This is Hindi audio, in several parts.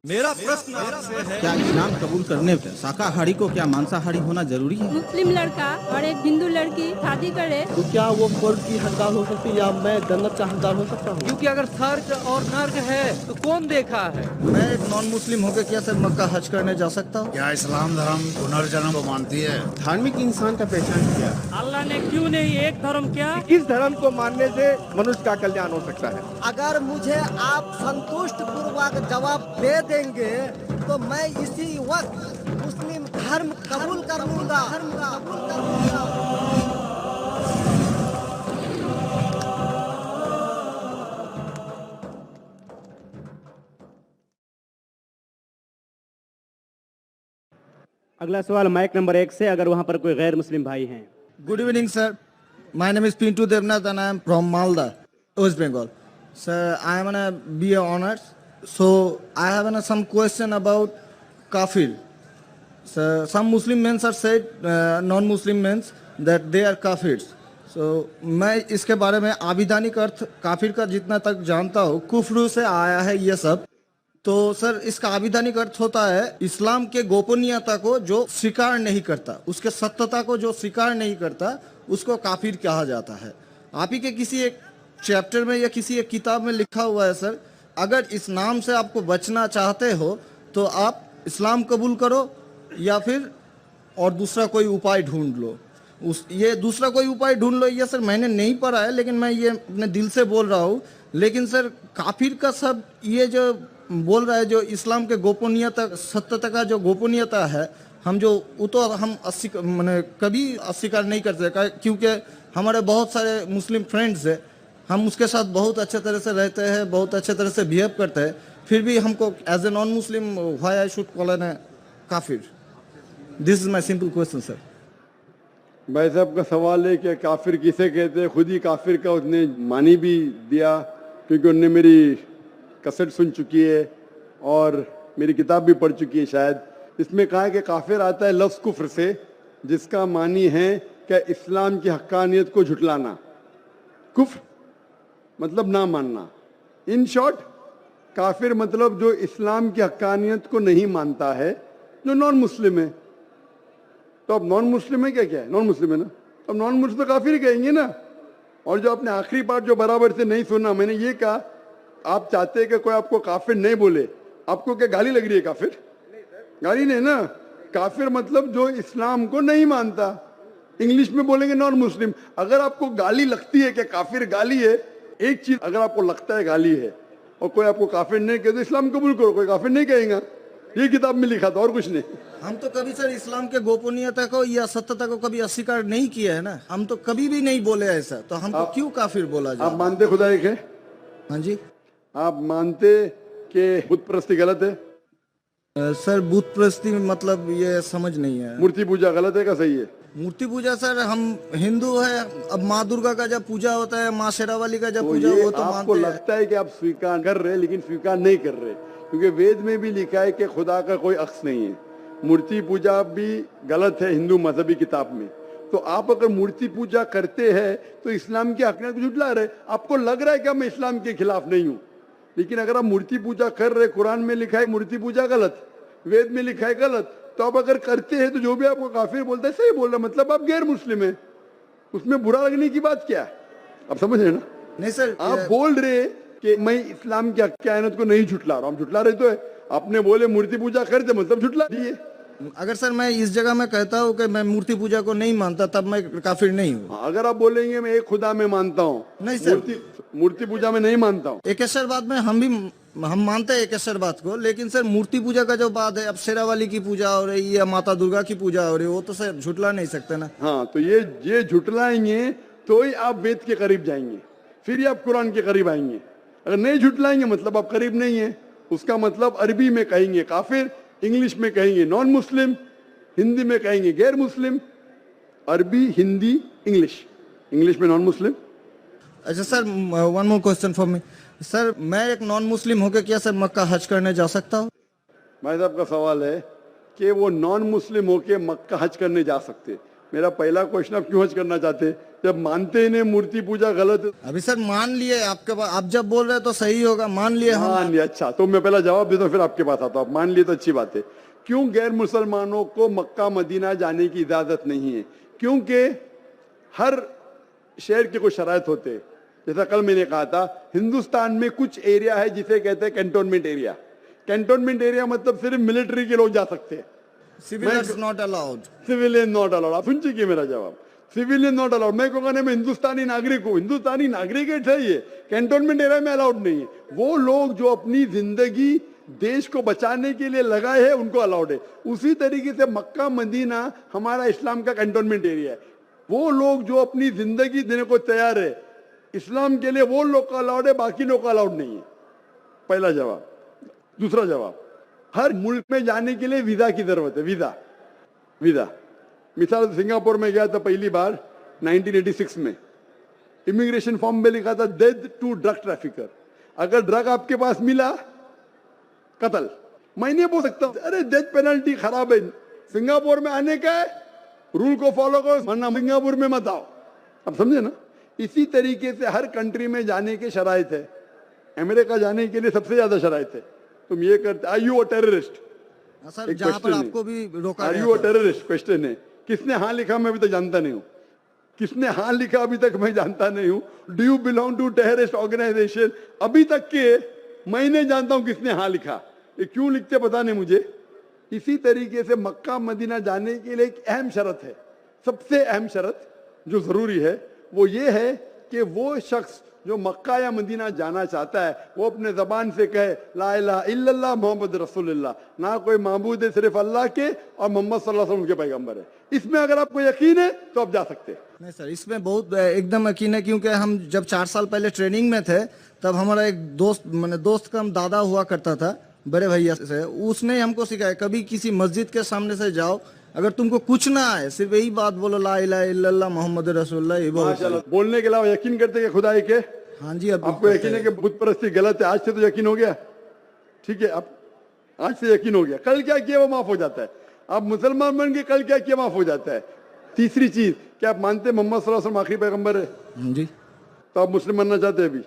मेरा प्रश्न आपसे है, क्या इस्लाम कबूल करने पर शाकाहारी को क्या मांसाहारी होना जरूरी है? मुस्लिम लड़का और एक हिंदू लड़की शादी करे तो क्या वो स्वर्ग की हकदार हो सकती है या मैं जन्नत का हकदार हो सकता हूँ? क्योंकि अगर स्वर्ग और नर्क है तो कौन देखा है? मैं एक नॉन मुस्लिम होकर क्या सर मक्का हज करने जा सकता हूँ? क्या इस्लाम धर्म पुनर्जन्म को मानती है? धार्मिक इंसान का पहचान क्या है? अल्लाह ने क्यों नहीं एक धर्म क्या? किस धर्म को मानने से मनुष्य का कल्याण हो सकता है? अगर मुझे आप संतुष्ट पूर्वक जवाब दे देंगे तो मैं इसी वक्त मुस्लिम धर्म कबूल कर लूंगा। अगला सवाल माइक नंबर 1 से, अगर वहां पर कोई गैर मुस्लिम भाई हैं। Good evening, sir. My name is Pintu Devnath and I am from Malda, West Bengal. Sir, I am a BA honors. So I have some question about kafir. So some Muslim men are said, non-Muslim men that they are kafirs. So मैं इसके बारे में आविधानिक अर्थ काफिर का जितना तक जानता हूँ, कुफ्र से आया है ये सब। तो सर इसका आविधानिक अर्थ होता है इस्लाम के गोपनीयता को जो स्वीकार नहीं करता, उसके सत्यता को जो स्वीकार नहीं करता, उसको काफिर कहा जाता है। आप ही के किसी एक चैप्टर में या किसी एक किताब में लिखा हुआ है सर, अगर इस नाम से आपको बचना चाहते हो तो आप इस्लाम कबूल करो या फिर और दूसरा कोई उपाय ढूंढ लो। ये दूसरा कोई उपाय ढूंढ लो, ये सर मैंने नहीं पढ़ा है, लेकिन मैं ये अपने दिल से बोल रहा हूँ। लेकिन सर काफिर का सब ये जो बोल रहा है, जो इस्लाम के गोपनीयता सत्यता का जो गोपनीयता है, हम जो वो तो हम मैंने कभी अस्वीकार नहीं करते, क्योंकि हमारे बहुत सारे मुस्लिम फ्रेंड्स हैं, हम उसके साथ बहुत अच्छे तरह से रहते हैं, बहुत अच्छे तरह से बिहेव करते हैं, फिर भी हमको as a non Muslim why I should call an काफिर? This is my simple question sir. भाई साहब का सवाल है कि काफिर किसे कहते हैं। खुद ही काफिर का उसने मानी भी दिया, क्योंकि उनने मेरी कैसेट सुन चुकी है और मेरी किताब भी पढ़ चुकी है शायद। इसमें कहा है कि काफिर आता है लफ्ज़ कुफ्र से, जिसका मानी है कि इस्लाम की हक्कानियत को झुटलाना। कुफ्र मतलब ना मानना। इन शॉर्ट काफिर मतलब जो इस्लाम की हक्कानियत को नहीं मानता है, जो नॉन मुस्लिम है। तो अब नॉन मुस्लिम है क्या है? नॉन मुस्लिम है ना, अब नॉन मुस्लिम तो काफिर ही कहेंगे ना। और जो आपने आखिरी पार्ट जो बराबर से नहीं सुना, मैंने ये कहा आप चाहते हैं कि कोई आपको काफिर नहीं बोले, आपको क्या गाली लग रही है? काफिर गाली नहीं ना, काफिर मतलब जो इस्लाम को नहीं मानता। इंग्लिश में बोलेंगे नॉन मुस्लिम। अगर आपको गाली लगती है कि काफिर गाली है, एक चीज अगर आपको लगता है गाली है और कोई आपको काफिर नहीं कहे तो इस्लाम कबूल करो, कोई काफिर नहीं कहेगा। ये किताब में लिखा था और कुछ नहीं। हम तो कभी सर इस्लाम के गोपनीयता को या सत्यता को कभी अस्वीकार नहीं किया है ना, हम तो कभी भी नहीं बोले ऐसा, तो हमको क्यों काफिर बोला जाए? आप मानते खुदा एक है? हाँ जी। आप मानते कि बुत परस्ती गलत है? सर बुत परस्ती मतलब ये समझ नहीं है। मूर्ति पूजा गलत है क्या सही है? मूर्ति पूजा सर हम हिंदू है, अब माँ दुर्गा का जब पूजा होता है, माँ शेरावाली का जब तो पूजा, ये वो तो आपको मानते हैं। लगता है कि आप स्वीकार कर रहे हैं, लेकिन स्वीकार नहीं कर रहे, क्योंकि वेद में भी लिखा है कि खुदा का कोई अक्स नहीं है। मूर्ति पूजा भी गलत है हिंदू मजहबी किताब में। तो आप अगर मूर्ति पूजा करते हैं तो इस्लाम की हकीकत को झुठला रहे। आपको लग रहा है कि मैं इस्लाम के खिलाफ नहीं हूँ, लेकिन अगर आप मूर्ति पूजा कर रहे, कुरान में लिखा है मूर्ति पूजा गलत, वेद में लिखा है गलत, तो आप अगर करते हैं तो जो भी आपको काफिर बोलता है सही बोल रहा, मतलब आप गैर मुस्लिम है। उसमें बुरा लगने की बात क्या है? आप समझ रहे ना? नहीं सर, आप बोल रहे कि मैं इस्लाम की हक्कानियत को नहीं झुटला रहा हूँ। झुटला रहे तो है, आपने बोले मूर्ति पूजा करते मतलब झुटला दिए। अगर सर मैं इस जगह में कहता हूँ कि मैं मूर्ति पूजा को नहीं मानता, तब मैं काफिर नहीं हूँ। अगर आप बोलेंगे मैं एक खुदा में मानता हूँ, नहीं सर, मूर्ति पूजा में नहीं मानता हूँ। एकेश्वरवाद में हम मानते हैं एकेश्वरवाद को, लेकिन सर मूर्ति पूजा का जो बात है, अब शेरावाली की पूजा हो रही है या माता दुर्गा की पूजा हो रही है, वो तो सर झुटला नहीं सकते ना। हाँ, तो ये झुटलाएंगे तो ही आप वेद के करीब जाएंगे, फिर ही आप कुरान के करीब आएंगे। अगर नहीं झुटलाएंगे मतलब आप करीब नहीं है। उसका मतलब अरबी में कहेंगे काफिर, इंग्लिश में कहेंगे नॉन मुस्लिम, हिंदी में कहेंगे गैर मुस्लिम। अरबी, हिंदी, इंग्लिश में नॉन मुस्लिम। अच्छा sir, one more question for me sir, मैं एक नॉन मुस्लिम होकर क्या सर मक्का हज करने जा सकता हूँ? भाई साहब का सवाल है कि वो नॉन मुस्लिम होके मक्का हज करने जा सकते। मेरा पहला क्वेश्चन, आप क्यों हज करना चाहते? जब मानते ही नहीं मूर्ति पूजा गलत है। अभी सर मान लिए आपके पास, आप जब बोल रहे हैं तो सही होगा, मान लिए हम। मान लिया, अच्छा तो मैं पहला जवाब देता हूँ फिर आपके पास आता हूँ। मान लिए तो अच्छी बात है। क्यों गैर मुसलमानों को मक्का मदीना जाने की इजाजत नहीं है? क्योंकि हर शहर के कुछ शराइत होते हैं। जैसा कल मैंने कहा था, हिंदुस्तान में कुछ एरिया है जिसे कहते हैं कैंटोनमेंट एरिया। कैंटोनमेंट एरिया मतलब सिर्फ मिलिट्री के लोग जा सकते हैं, civilians not allowed. Civilian not allowed. आप सुन चुकिए मेरा जवाब, सिविलियन नॉट अलाउड। मैं कहूँगा मैं हिंदुस्तानी नागरिक हूँ, हिंदुस्तानी नागरिक है सही है, कैंटोनमेंट एरिया में अलाउड नहीं है। वो लोग जो अपनी जिंदगी देश को बचाने के लिए लगाए हैं उनको अलाउड है। उसी तरीके से मक्का मदीना हमारा इस्लाम का कैंटोनमेंट एरिया है। वो लोग जो अपनी जिंदगी देने को तैयार है इस्लाम के लिए, वो लोग का अलाउड है, बाकी लोग का अलाउड नहीं है। पहला जवाब। दूसरा जवाब, हर मुल्क में जाने के लिए वीजा की जरूरत है। वीजा मिसाल सिंगापुर में गया था पहली बार 1986 में, इमिग्रेशन फॉर्म में लिखा था डेथ टू ड्रग ट्रैफिकर। अगर ड्रग आपके पास मिला कत्ल। मैं नहीं बोल सकता अरे डेथ पेनल्टी खराब है, सिंगापुर में आने का है, रूल को फॉलो करो वरना सिंगापुर में मत आओ। अब समझे ना? इसी तरीके से हर कंट्री में जाने के शराइत है। अमेरिका जाने के लिए सबसे ज्यादा शराइत है। तुम ये करते, are you a terrorist? Sir जहाँ पर आपको भी रोका आर गया यू अ था। टेररिस्ट क्वेश्चन है। किसने हाँ लिखा मैं अभी तक जानता नहीं हूँ। किसने हाँ लिखा अभी तक मैं जानता नहीं हूँ। Do you belong to terrorist organisation? अभी तक के मैं नहीं जानता हूँ किसने हाँ लिखा। ये क्यों लिखते पता नहीं मुझे। इसी तरीके से मक्का मदीना जाने के लिए एक अहम शर्त है, सबसे अहम शर्त जो जरूरी है वो ये है कि वो शख्स जो मक्का या मदीना जाना चाहता है वो अपने जबान से कहे ला इलाहा इल्लल्लाह मोहम्मद रसूलुल्लाह, ना कोई माबूद है सिर्फ अल्लाह के और मोहम्मद सल्लल्लाहु अलैहि वसल्लम के पैगंबर है। इसमें अगर आपको यकीन है तो आप जा सकते हैं। नहीं सर, इसमें बहुत एकदम यकीन है, क्योंकि हम जब 4 साल पहले ट्रेनिंग में थे तब हमारा एक दोस्त का दादा हुआ करता था बड़े भैया से, उसने हमको सिखाया कभी किसी मस्जिद के सामने से जाओ, अगर तुमको कुछ ना आए सिर्फ यही बात बोलो ला इलाहा इल्लल्लाह मोहम्मद रसूलुल्लाह। ये माशाल्लाह। बोलने के अलावा यकीन करते हैं खुदा एक है? हाँ जी। अब आपको यकीन है कि बुत परस्ती गलत है? आज से तो यकीन हो गया, ठीक है? अब आज से यकीन हो गया, कल क्या किया वो माफ हो जाता है। आप मुसलमान बन के कल क्या किया माफ हो जाता है। तीसरी चीज, क्या आप मानते हैं मोहम्मद सल्लल्लाहु अलैहि वसल्लम आखिरी पैगंबर है? हाँ जी। तो आप मुस्लिम बनना चाहते हैं? अभी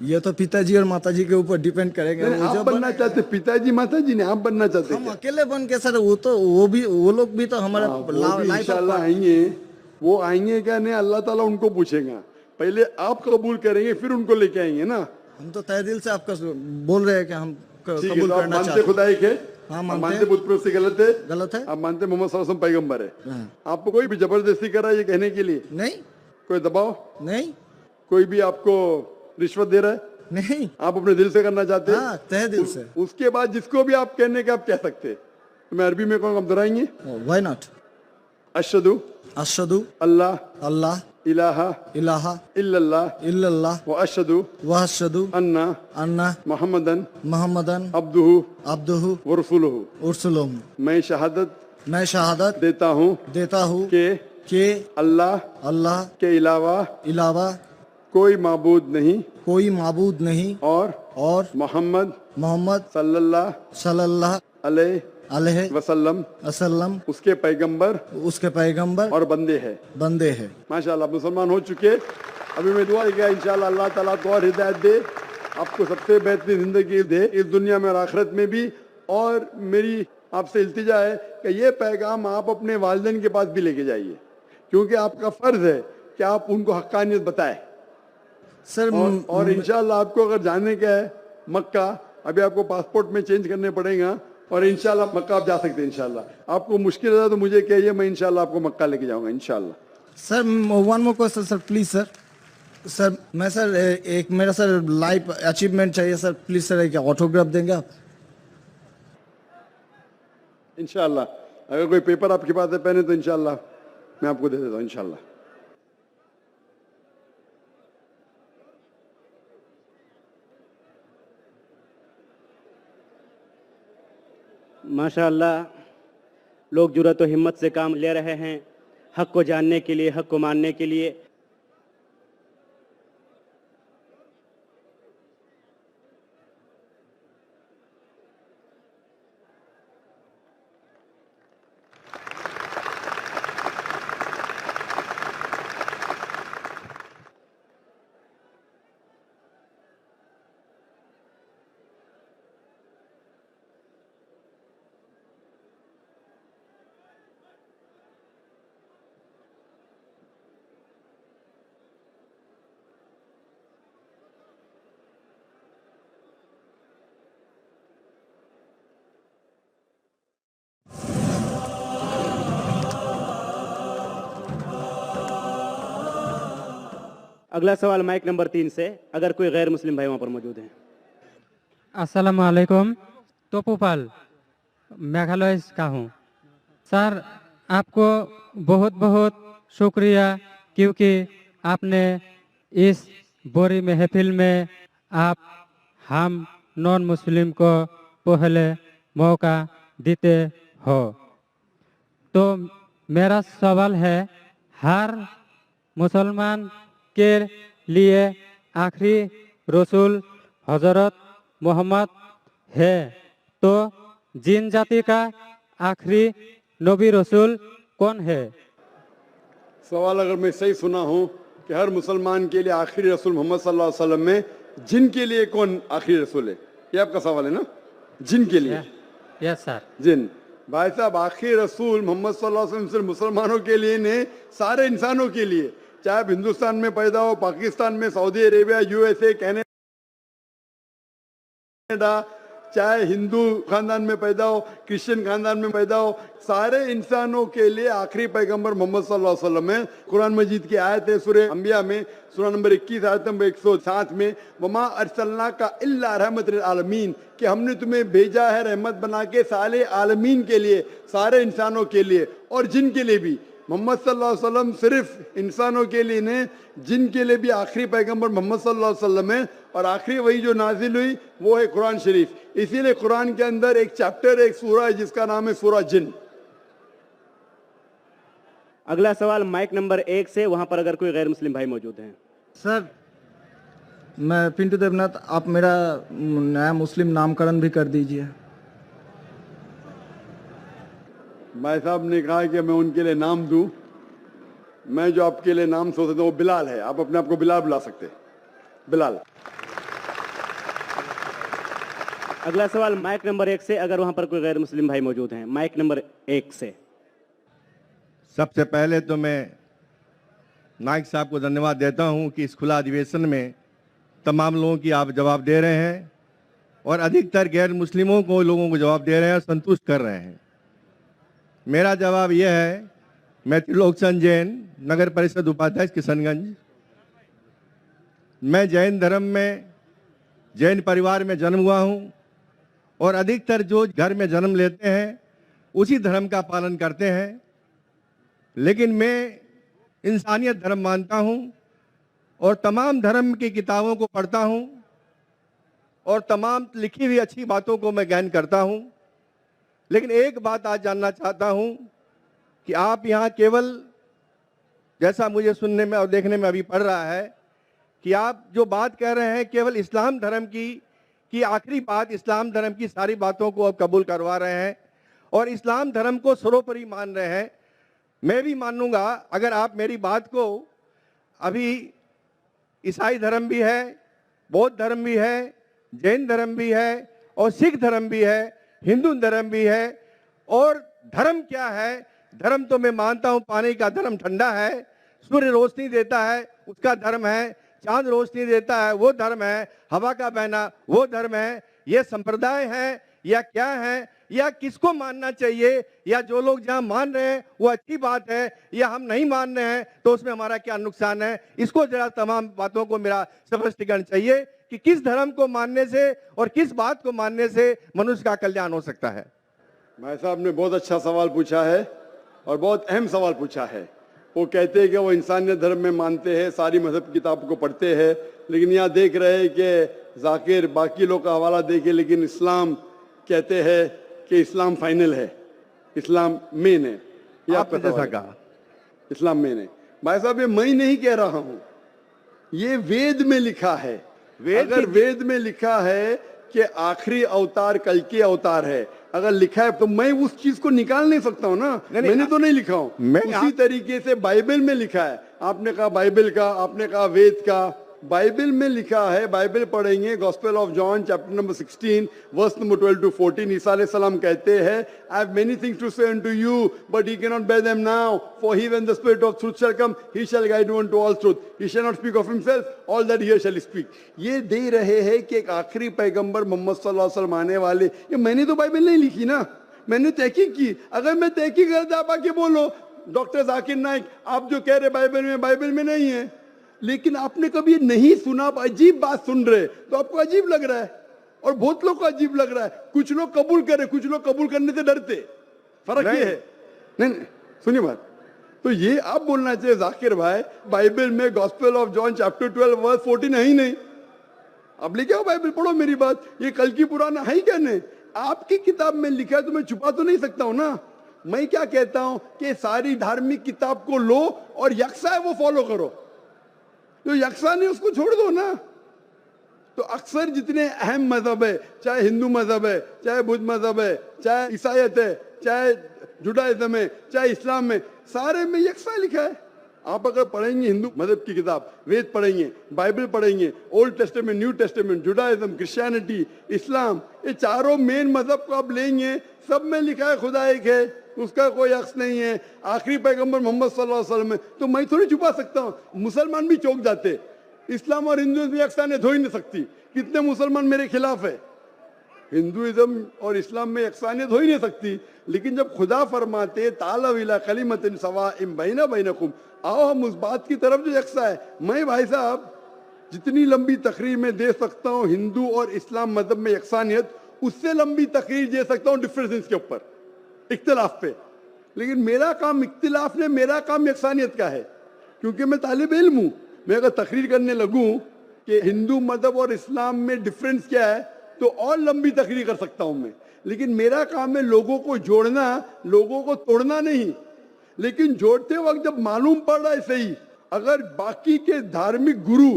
ये तो पिताजी और माताजी के ऊपर डिपेंड करेंगे। नहीं, आप बनना चाहते, पिताजी माताजी ने, आप बनना चाहते हम अकेले बन के सर, वो लोग भी तो हमारा लाइफ इंशाल्लाह आएंगे। वो आएंगे क्या नहीं अल्लाह ताला उनको पूछेगा। पहले आप कबूल करेंगे फिर उनको लेके आएंगे ना। हम तो तहे दिल से आपका बोल रहे हैं कि हम ठीक है, कबूल तो आप करना मानते चाहते हैं। खुदा एक है? हाँ, आप मानते मानते हैं। बुत परस्ती गलत है? गलत है। आप मानते मोहम्मद सल्लल्लाहु अलैहि वसल्लम पैगंबर है? हाँ। आपको कोई भी जबरदस्ती कर रहा है ये कहने के लिए? नहीं कोई दबाव नहीं कोई भी आपको रिश्वत दे रहा है? नहीं। आप अपने दिल से करना चाहते हैं? हाँ, तहे दिल से। उसके बाद जिसको भी आप कहने का आप कह सकते हैं। तो मैं अरबी में कहूँगा, आप दोहराएंगे? Why not? अशहदु अशहदु अल्लाह अल्लाह इलाहा इलाहा इल्लल्लाह इल्लल्लाह व अशहदु व अशहदु अन्ना अन्ना मुहम्मदन मुहम्मदन अब्दुहु अब्दुहु व रसूलुहु। उरसुलुहु। मैं शहादत मैं शहादत देता हूँ देता हूँ कि अल्लाह के अलावा कोई माबूद नहीं कोई माबूद नहीं और मोहम्मद मोहम्मद सल्लल्लाहु अलैहि वसल्लम वसल्लम उसके पैगंबर उसके पैगंबर और बंदे हैं। माशाल्लाह मुसलमान हो चुके। अभी मैं दुआ किया इंशाल्लाह अल्लाह ताला को और हिदायत दे, आपको सबसे बेहतरीन जिंदगी दे इस दुनिया में और आखिरत में भी। और मेरी आपसे इल्तिजा है कि ये पैगाम आप अपने वालिदैन के पास भी लेके जाइए, क्योंकि आपका फर्ज है कि आप उनको हक्कानियत बताएं। सर और इंशाल्लाह आपको अगर जाने का है मक्का, अभी आपको पासपोर्ट में चेंज करने पड़ेगा और इंशाल्लाह मक्का आप जा सकते हैं। इंशाल्लाह आपको मुश्किल है तो मुझे कहिए, मैं इंशाल्लाह आपको मक्का लेके जाऊंगा इंशाल्लाह। Sir one more question sir, please sir मैं सर एक मेरा सर लाइफ अचीवमेंट चाहिए सर, प्लीज सर एक ऑटोग्राफ देंगे आप? इंशाल्लाह अगर कोई पेपर आपके पास है पहने तो इंशाल्लाह मैं आपको दे देता हूँ इंशाल्लाह। माशाअल्लाह, लोग जुर्रत और हिम्मत से काम ले रहे हैं हक को जानने के लिए, हक को मानने के लिए। अगला सवाल माइक नंबर 3 से, अगर कोई गैर मुस्लिम भाई वहां पर मौजूद हैं। अस्सलाम वालेकुम, तोपुपाल मेघालय का हूँ। सर, आपको बहुत बहुत शुक्रिया, क्योंकि आपने इस बोरी महफिल में आप हम नॉन मुस्लिम को पहले मौका देते हो। तो मेरा सवाल है, हर मुसलमान के लिए आखिरी रसूल हजरत मोहम्मद है, तो जिन जाति का आखिरी नबी रसूल कौन है? सवाल अगर मैं सही सुना हूँ कि हर मुसलमान के लिए आखिरी रसूल मोहम्मद सल्लल्लाहु अलैहि वसल्लम में जिन के लिए कौन आखिरी रसूल है, ये आपका सवाल है ना? जिन के लिए? Yes sir. जिन। भाई साहब, आखिरी रसूल मोहम्मद सल्लल्लाहु अलैहि वसल्लम सिर्फ मुसलमानों के लिए नहीं, सारे इंसानों के लिए, चाहे आप हिंदुस्तान में पैदा हो, पाकिस्तान में, सऊदी अरेबिया, यूएसए, कनाडा, चाहे हिंदू खानदान में पैदा हो, क्रिश्चियन खानदान में पैदा हो, सारे इंसानों के लिए आखिरी पैगंबर मोहम्मद सल्लल्लाहु अलैहि वसल्लम है। कुरान मजीद की आयत है सूरह अंबिया में, सूरह नंबर 21 आयत नंबर 107 में, वमा अरसलना का इल्ला रहमतुल आलमीन, कि हमने तुम्हें भेजा है रहमत बना के सारे आलमीन के लिए, सारे इंसानों के लिए और जिन के लिए भी। मोहम्मद सल्लल्लाहु अलैहि वसल्लम सिर्फ इंसानों के लिए नहीं, जिन के लिए भी आखिरी पैगंबर मोहम्मद सल्लल्लाहु अलैहि वसल्लम है। और आखिरी वही जो नाजिल हुई वो है कुरान शरीफ। इसीलिए कुरान के अंदर एक चैप्टर, एक सूरा है जिसका नाम है सूरा जिन। अगला सवाल माइक नंबर 1 से, वहां पर अगर कोई गैर मुस्लिम भाई मौजूद हैं। सर, मैं पिंटू देवनाथ, आप मेरा नया मुस्लिम नामकरण भी कर दीजिए। भाई साहब ने कहा कि मैं उनके लिए नाम दूं। मैं जो आपके लिए नाम सोचता हूं वो बिलाल है। आप अपने आप को बिलाल बुला सकते हैं, बिलाल। अगला सवाल माइक नंबर 1 से, अगर वहां पर कोई गैर मुस्लिम भाई मौजूद हैं। माइक नंबर 1 से। सबसे पहले तो मैं नाइक साहब को धन्यवाद देता हूं कि इस खुला अधिवेशन में तमाम लोगों की आप जवाब दे रहे हैं और अधिकतर गैर मुस्लिमों को लोगों को जवाब दे रहे हैं और संतुष्ट कर रहे हैं। मेरा जवाब यह है, मैं त्रिलोकचंद जैन, नगर परिषद उपाध्यक्ष किशनगंज। मैं जैन धर्म में, जैन परिवार में जन्म हुआ हूं और अधिकतर जो घर में जन्म लेते हैं उसी धर्म का पालन करते हैं। लेकिन मैं इंसानियत धर्म मानता हूं और तमाम धर्म की किताबों को पढ़ता हूं और तमाम लिखी हुई अच्छी बातों को मैं ज्ञान करता हूं। लेकिन एक बात आज जानना चाहता हूं कि आप यहाँ केवल, जैसा मुझे सुनने में और देखने में अभी पड़ रहा है, कि आप जो बात कह रहे हैं केवल इस्लाम धर्म की आखिरी बात, इस्लाम धर्म की सारी बातों को आप कबूल करवा रहे हैं और इस्लाम धर्म को सर्वोपरि मान रहे हैं। मैं भी मानूंगा अगर आप मेरी बात को, अभी ईसाई धर्म भी है, बौद्ध धर्म भी है, जैन धर्म भी है और सिख धर्म भी है, हिंदू धर्म भी है। और धर्म क्या है? धर्म तो मैं मानता हूं पानी का धर्म ठंडा है, सूर्य रोशनी देता है उसका धर्म है, चांद रोशनी देता है वो धर्म है, हवा का बहना वो धर्म है। ये संप्रदाय है या क्या है, या किसको मानना चाहिए, या जो लोग जहां मान रहे हैं वो अच्छी बात है, या हम नहीं मान रहे हैं तो उसमें हमारा क्या नुकसान है? इसको जरा तमाम बातों को मेरा स्पष्टीकरण चाहिए कि किस धर्म को मानने से और किस बात को मानने से मनुष्य का कल्याण हो सकता है। भाई साहब ने बहुत अच्छा सवाल पूछा है और बहुत अहम सवाल पूछा है। वो कहते हैं कि वो इंसानियत धर्म में मानते हैं, सारी मजहब की किताब को पढ़ते हैं, लेकिन यहाँ देख रहे हैं कि जाकिर बाकी लोग का हवाला देके, लेकिन इस्लाम कहते हैं कि इस्लाम फाइनल है, इस्लाम मेन है। ये आपने जैसा कहा, इस्लाम मेन है। भाई साहब, ये मैं नहीं कह रहा हूं, ये वेद में लिखा है। अगर वेद में लिखा है कि आखिरी अवतार कल के अवतार है, अगर लिखा है तो मैं उस चीज को निकाल नहीं सकता हूं ना। मैंने तो नहीं लिखा हूं, उसी तरीके से बाइबल में लिखा है। आपने कहा बाइबल का, आपने कहा वेद का, बाइबल में लिखा है। बाइबल पढ़ेंगे, gospel of John chapter number 16 verse number 12 to 14। Isa अलैहि सलाम कहते हैं, I have many things to say unto you, but he cannot bear them now, for he when the spirit of truth shall come, he shall guide you unto all truth, he shall not speak of himself, all that he shall speak। ये दे रहे हैं कि एक आखिरी पैगंबर मोहम्मद सल्लल्लाहु अलैहि वसल्लम आने वाले। ये मैंने तो बाइबल नहीं लिखी ना, मैंने तहकीक की। अगर मैं तहकीक करता, आप आके बोलो डॉक्टर जाकिर नाइक, आप जो कह रहे बाइबल में नहीं है। लेकिन आपने कभी नहीं सुना, आप अजीब बात सुन रहे, तो आपको अजीब लग रहा है और बहुत लोग को अजीब लग रहा है। कुछ लोग कबूल करे, कुछ लोग कबूल करने से डरते। फर्क ये है। नहीं, सुनिए बात, तो ये आप बोलना चाहिए जाकिर भाई, बाइबल में gospel of John chapter 12 verse 14 है ही नहीं। अब लेके आओ बाइबल, पढ़ो मेरी बात। ये कल की पुराना है ही क्या? नहीं, आपकी किताब में लिखा है तो मैं छुपा तो नहीं सकता हूं ना। मैं क्या कहता हूं कि सारी धार्मिक किताब को लो और यकसा है वो फॉलो करो, जो यकसा नहीं उसको छोड़ दो ना। तो अक्सर जितने अहम मजहब है, चाहे हिंदू मजहब है, चाहे बुद्ध मजहब है, चाहे ईसाईयत है, चाहे जुडाइज्म है, चाहे इस्लाम है, सारे में यकसा लिखा है। आप अगर पढ़ेंगे हिंदू मजहब की किताब, वेद पढ़ेंगे, बाइबल पढ़ेंगे, Old Testament, New Testament, Judaism, Christianity, Islam, ये चारों मेन मजहब को आप लेंगे, सब में लिखा है खुदा एक है, उसका कोई अक्स नहीं है। आखिरी पैगंबर मोहम्मद सल्लल्लाहु अलैहि वसल्लम है, तो मैं थोड़ी छुपा सकता हूँ। मुसलमान भी चौंक जाते, इस्लाम और हिंदुइज्म में यकसानियत हो ही नहीं सकती। कितने मुसलमान मेरे खिलाफ है, हिंदुइज्म और इस्लाम में यकसानियत हो ही नहीं सकती। लेकिन जब खुदा फरमाते तालव इला कलिमतिन सवाइम बैना बैनकुम, आओ हम उस बात की तरफ जो यकसा है। मैं भाई साहब जितनी लंबी तकरीर में दे सकता हूँ हिंदू और इस्लाम मजहब में यकसानियत, उससे लंबी तकरीर दे सकता हूँ डिफरेंसेस के ऊपर, इख्तिलाफ पे। लेकिन मेरा काम इख्तिलाफ ने, मेरा काम यकसानियत का है, क्योंकि मैं तालिब इल्म हूँ। मैं अगर तकरीर करने लगूं कि हिंदू मजहब और इस्लाम में डिफरेंस क्या है, तो और लंबी तकरीर कर सकता हूं मैं। लेकिन मेरा काम है लोगों को जोड़ना, लोगों को तोड़ना नहीं। लेकिन जोड़ते वक्त जब मालूम पड़ रहा है सही, अगर बाकी के धार्मिक गुरु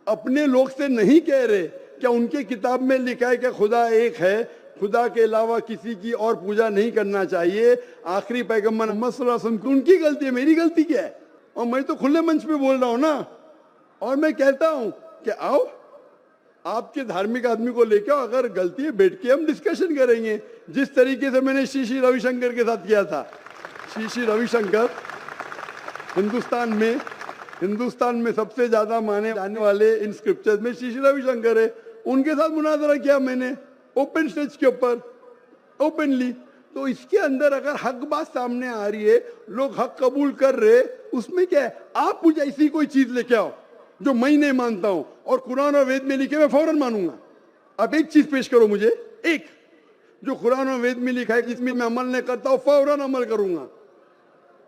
अपने लोग से नहीं कह रहे, क्या उनके किताब में लिखा है कि खुदा एक है, खुदा के अलावा किसी की और पूजा नहीं करना चाहिए, आखिरी पैगंबर मोहम्मद सल्लल्लाहु अलैहि वसल्लम, उनकी गलती है, मेरी गलती क्या है? और मैं तो खुले मंच पे बोल रहा हूं ना। और मैं कहता हूं कि आओ आपके धार्मिक आदमी को लेकर, अगर गलती है बैठ के हम डिस्कशन करेंगे, जिस तरीके से मैंने श्री श्री रविशंकर के साथ किया था। श्री श्री रविशंकर हिंदुस्तान में सबसे ज्यादा माने जाने वाले इन स्क्रिप्चर्स में श्री श्री रविशंकर है। उनके साथ मुनाजरा किया मैंने ओपन स्टेज के ऊपर, ओपनली। तो इसके अंदर अगर हक बात सामने आ रही है, लोग हक कबूल कर रहे, उसमें क्या है? आप मुझे ऐसी कोई चीज लेके आओ जो मैं नहीं मानता हूं और कुरान और वेद में लिखे मैं फौरन मानूंगा। अब एक चीज पेश करो मुझे, एक जो कुरान और वेद में लिखा है, जिसमें मैं अमल नहीं करता हूं, फौरन अमल करूंगा।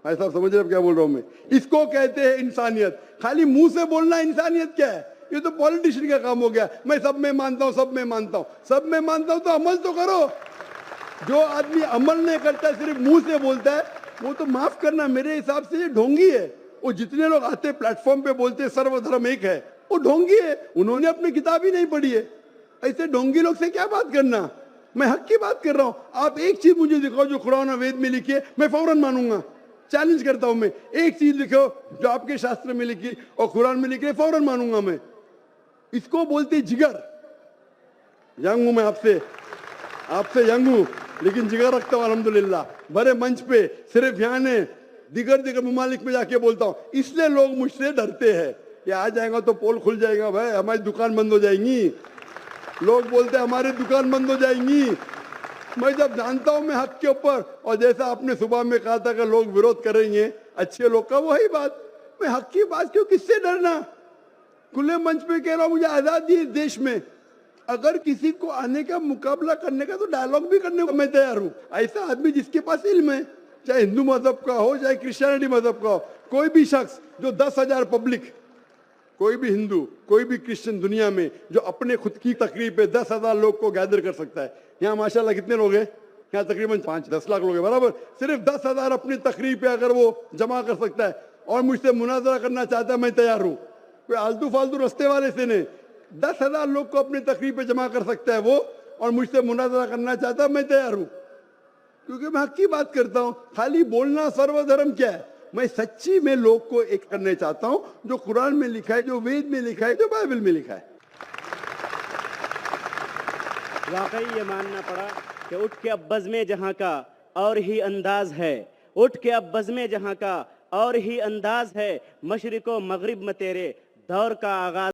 भाई साहब समझ रहे क्या बोल रहा हूं मैं? इसको कहते हैं इंसानियत। खाली मुंह से बोलना इंसानियत क्या है? ये तो पॉलिटिशियन का काम हो गया। मैं सब में मानता हूं, सब में मानता हूं, सब में मानता हूं, तो अमल तो करो। जो आदमी अमल नहीं करता, सिर्फ मुंह से बोलता है, वो तो माफ करना, मेरे हिसाब से ये ढोंगी है। वो जितने लोग आते प्लेटफॉर्म पे बोलते सर्वधर्म एक है, वो ढोंगी है, उन्होंने अपनी किताब ही नहीं पढ़ी है। ऐसे ढोंगी लोग से क्या बात करना? मैं हक की बात कर रहा हूं। आप एक चीज मुझे दिखाओ जो कुरान और वेद में लिखी है, मैं फौरन मानूंगा। चैलेंज करता हूं मैं, एक चीज लिखो जो आपके शास्त्र में लिखी और कुरान में लिखी है, फौरन मानूंगा मैं। इसको बोलते जिगर। यंग हूं मैं आपसे यंग हूं, लेकिन जिगर रखता हूं अल्हम्दुलिल्लाह। बड़े मंच पे सिर्फ यहाँ ने दिगर ममालिक में जाके बोलता हूं, इसलिए लोग मुझसे डरते हैं। ये आ जाएगा तो पोल खुल जाएगा, भाई हमारी दुकान बंद हो जाएंगी। लोग बोलते हैं हमारी दुकान बंद हो जाएंगी। मैं जब जानता हूं मैं हक के ऊपर, और जैसा आपने सुबह में कहा था कि लोग विरोध करेंगे अच्छे लोग का, वही बात। मैं हक की बात क्यों, किससे डरना? खुले मंच पे कह रहा हूं, मुझे आजादी है देश में। अगर किसी को आने का मुकाबला करने का, तो डायलॉग भी करने को मैं तैयार हूं। ऐसा आदमी जिसके पास इल्म है, चाहे हिंदू मजहब का हो, चाहे क्रिश्चियनिटी मजहब का हो, कोई भी शख्स जो 10,000 पब्लिक, कोई भी हिंदू, कोई भी क्रिश्चियन दुनिया में जो अपने खुद की तकरीर पे 10,000 लोग को गैदर कर सकता है। यहाँ माशाल्लाह कितने लोग हैं? यहाँ तकरीबन 5-10 लाख लोग हैं बराबर। सिर्फ 10,000 अपनी तकरीर पे अगर वो जमा कर सकता है और मुझसे मुनाजरा करना चाहता है, मैं तैयार हूँ। कोई आलतू फालतू रस्ते वाले से नहीं, 10,000 लोग को अपनी तकरीर पे जमा कर सकता है वो, और मुझसे मुनाजरा करना चाहता है, मैं तैयार हूँ। क्योंकि मैं हक की बात करता हूँ। खाली बोलना सर्वधर्म क्या है? मैं सच्ची में लोग को एक करने चाहता हूँ, जो कुरान में लिखा है, जो वेद में लिखा है, जो बाइबल में लिखा है। वाकई ये मानना पड़ा कि उठ के अब बज़्म जहां का और ही अंदाज है, उठ के अब बज़्म जहां का और ही अंदाज है, मशरिको मगरिब में तेरे दौर का आगाज